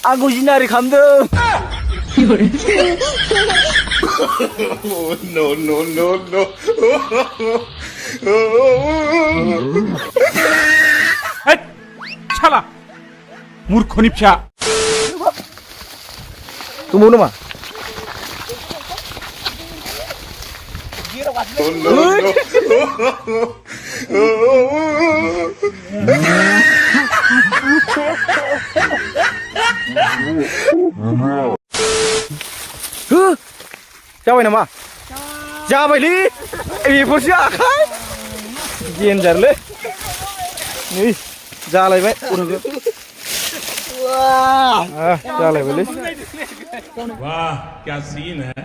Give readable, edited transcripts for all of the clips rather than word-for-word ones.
Aku jinari kamdeng. No. 차라 물코니피야 Tu mau nama? Siapa nama? Siapa ini? Ini posisi akal. Ginger le. Nih, jalan baik. Wah, jalan baik. वाह क्या scene है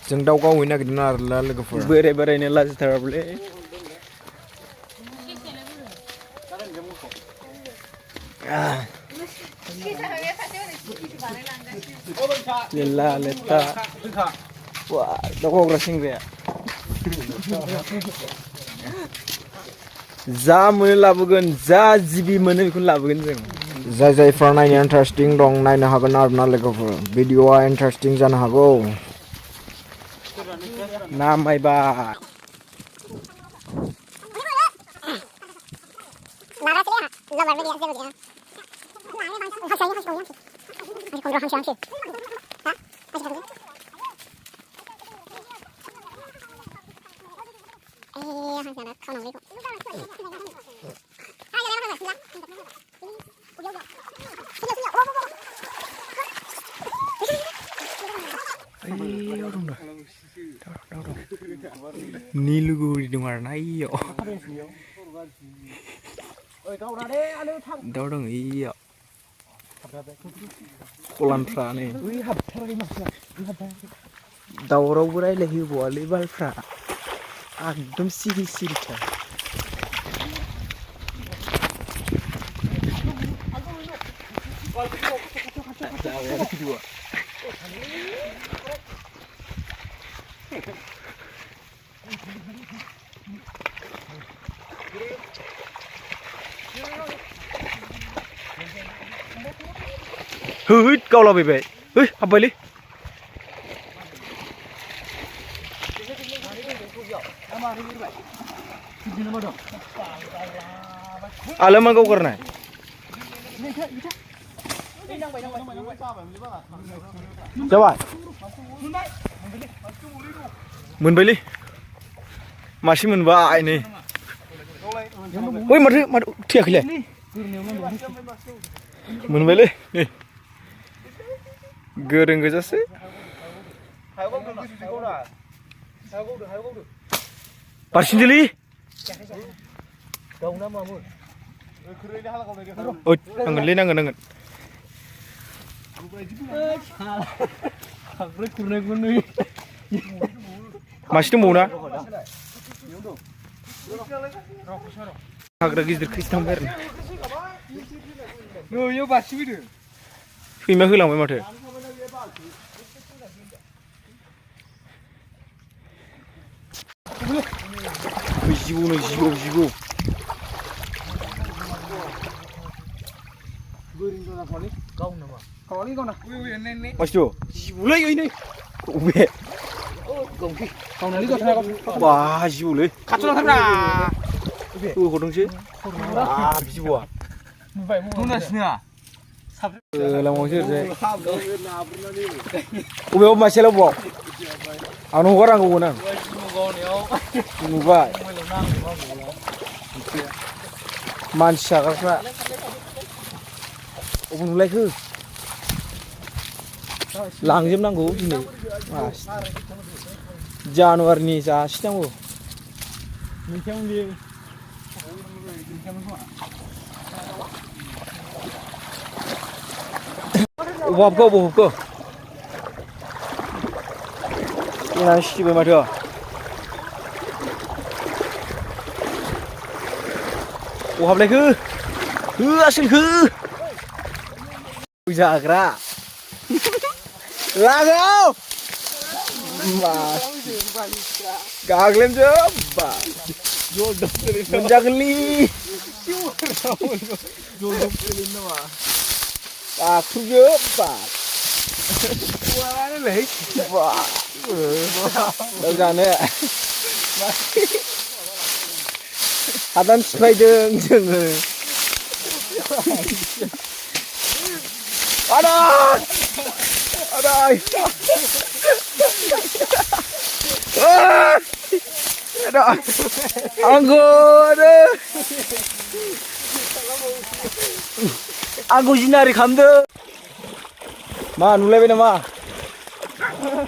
जों दाउ गावहैनो नागिरदों आरोना लोगोफोर बेरायनो लाजिथाराबोलै लेला लेता wah दाउ गावग्रा सेंग्राया जा मोनो लाबोगोन जा जिबि मोनो बेखौनो लाबोगोन जों जाय जायफ्रा नायनो इन्टारेस्टिं दं नायनो हागोन आरोना लोगोफोर भिडिअआ इन्टारेस्टिं जानो हागौ नामायबा Ni Lwgwpwrjwg dong arna iyo. Daw dong iyo. Kolanफ्रा नै. दावरावबो रायलायहोबावालै बालफ्रा एकदम सिरि सिरिथार Hứt câu là bị hấp bay đi Alam ang câu này Chào bạn Mừng bay đi Mà xin mừng vãi này Ôi mà thiệt kìa Mừng bay đi Goreng goजासो Parsinjeli nangan Masih dong mau na Hagra gidir kristam bern Yo basi bidu Fima holangbay माथो जिबौ Masih जिबौलै ओइ नै अबे Wah जिबौलै खाथियाव थांब्रा होहरदोंसो जिबौआ नुनासिनो लामावसो ओरैजाय अबेयाव मासेलाव बाव आंनो हगारनांगौमोन आं नुबाय मानसि जाग्राफ्रा अबाव नुलायखो लांजोबनांगौ दिनै जानुवारिनि जासिनांगौ अबावहाबखो जोंना सिबाय माथो अहाबलायखो होआसैखो जाग्रा लागाव गाग्लेमजोब्बाय मोनजागोनलै Dakhujeupat. Wah. Đâu ra nữa ạ. Hatan spider chừng. Ở đây. Ở đây. Ở đây. Aku jinari kamde. Ma nulai bena ma.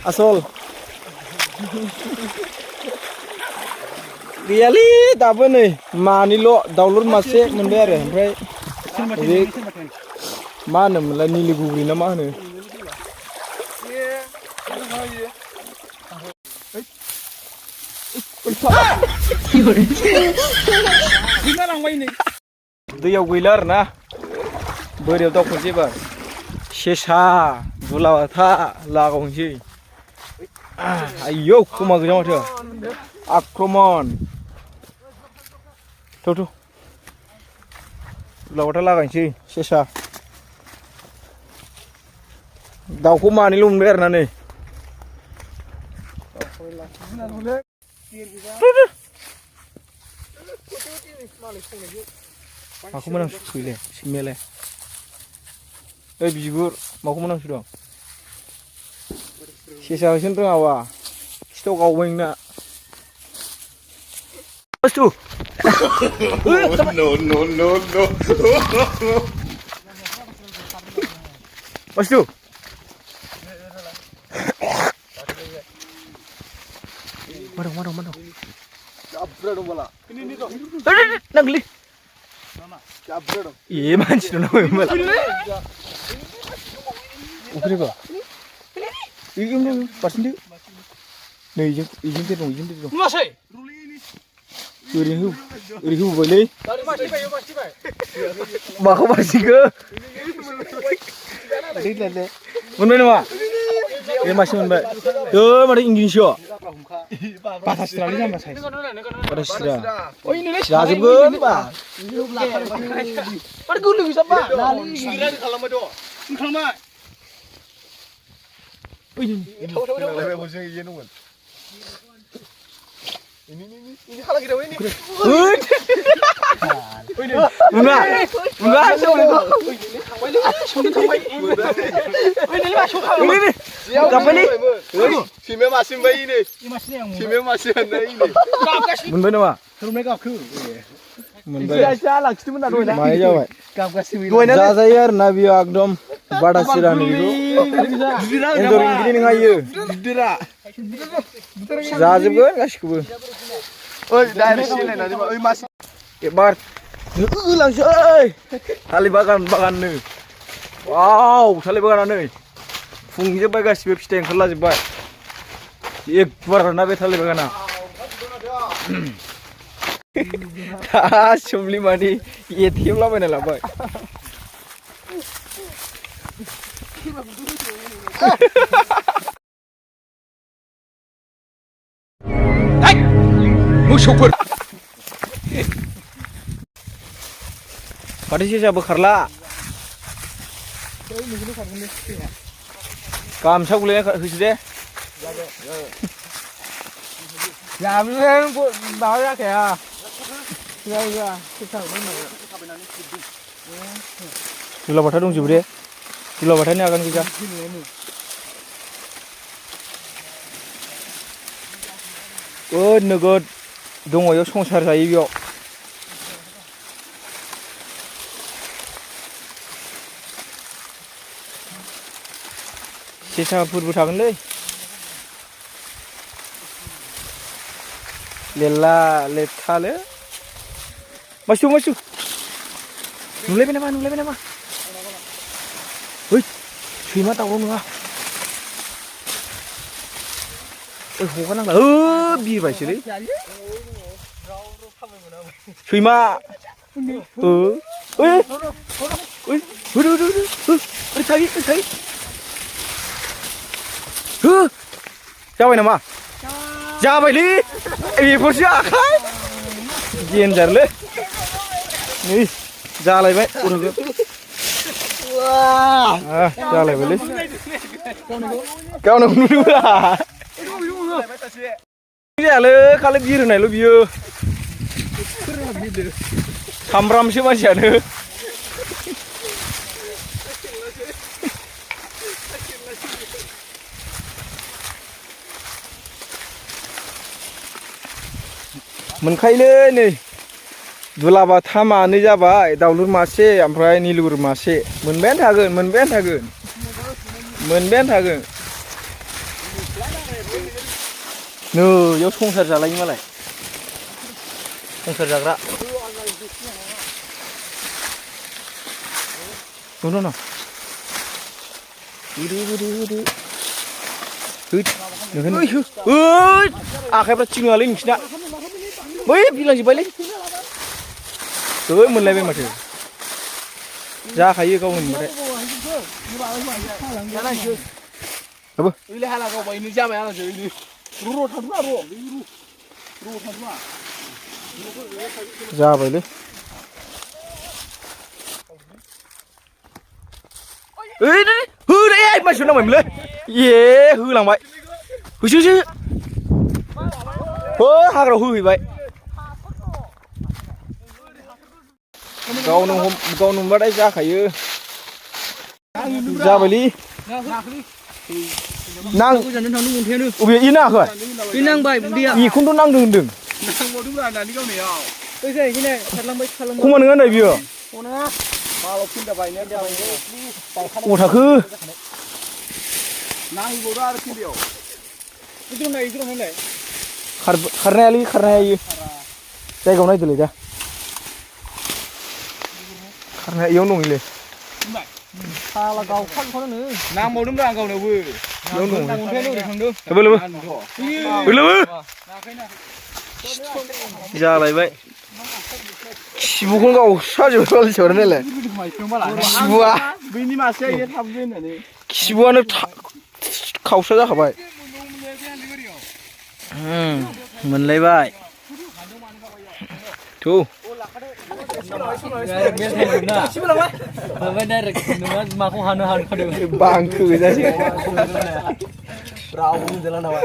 Asol. Really dapat nih. Ma ni lo download masih menber ya. Jadi mana mulai ni Lwgwpwrjwg nama nih. दैयाव गैला आरोना बोरियाव दावखोनोसै एबार सेसा दुलाबाथा लागावनोसै आयौ खमा गैया माथो आक्रमन थौ दुलाबाथा लागायनोसै सेसा दाउखौ मानैल' मोनबाय आरोना नै माखौ मोनांसुखोलै सिमेलाय ओइ बिगुर माखौ मोनांसु दं सेसा होसोनो रोङाबा खिथाव गावबाय नोंना बुस्थु No. बुस्थु Mana? Cabra dong bala. Ini dong. Nangli. Cabra dong. Iya manci dong bala. Oke kok. Ini pasin dia. Nih izin dia dong. Masih. Urihu boleh. Pasti bay. Bako pasti ke. Lele. Mana nama? Ini masih mana? Tuh mana Indonesia. Patastra lagi sama saya. Patastra. Oh ini nih. Lazim kan pak. Pergulu bisa pak. Sembilan kalau mau doa. Kalau mau. Oh ini. Lebih musim ini nunggu. Ini kalau kita ini. Enggak. Ini nih. Apa nih? Sime masih bayi ini. Sime masih ada ini. Menbena ma? Terus mereka aku. Menbena. Jalan, kita mana doi na? Mai jawab. Jaza yar nabi agdom bada sirani itu. Endor ingini ngayu. Jazib kan kasih kubu. Oh, dari sini nanti. Oh masih. Bar. Langsung. Tali bagan nih. Wow, tali bagan nih. फुंजोबबाय गासिबो फिथाइ ओंखारलाजोबबाय एकबार ना बे थालिर बागाना सोमलि मानि एथेमलाबायना लाबाय मोसौफोर फाथो सेसाबो खारला गामसा गुलायना होसै दे जाबोन माबा जाखाया दुलाबाथा दंजोबो दे दुलाबाथानि आगान गोजा नोगोद दङ इयाव संसार जायो बेयाव सेसाफोरबो थागोनलै लेला लेथालो मासु नुलायबाय नामा ओइ सैमा दावराव नङा ओइ हगारनांला बिरबायसोलै सैमा ओइ थायो जाबाय नामा जाबायलै बेफोरसो आखाय देन्जारलै नै जालायबाय जालायबायलै गावनो नुदोंब्रा जायालै खालि बिरहोनायल' बियो सामब्रामसो मानसियानो मोनखायोलै नै दुलाबाथा मानै जाबाय दाउलुर मासे ओमफ्राय निलुर मासे मोनबायानो थागोन नै बेयाव संसार जालायो मालाय संसार जाग्रा न आखाइफ्रा थिङालै नोंसिना बै बिलांजोब्बायलै मोनलायबाय माथो जाखायो गावनो मोनबाथाय जाबायलै होलै मानसिफोर नांबायमोनलै होलांबाय होसोसो हाग्रायाव होहैबाय गावनो मोनबाथाय जाखायो जाबायलै अबे इ नाङाखै बेखौनोथ' नांदों होनदों खमा नङा होननाय बियो अबाव थाखो खारनायालै खारनाया जायगायाव नायदोलै दा खारनाया इयावनो दंलै नांबावदोंब्रा आं गावनावबो जालायबाय खिबुखौनो गावसाजोबो नालाय खिबुआनो खावसा जाखाबाय मोनलायबाय थौ माखौ हानो हानखादों बांखो जासै रावबो मोनजाला नामा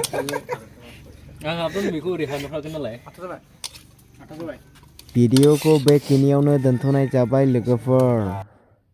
आंहाबो बेखौ ओरै हानो हागोन नालाय भिडिअखौ बेखिनियावनो दोनथ'नाय जाबाय लोगोफोर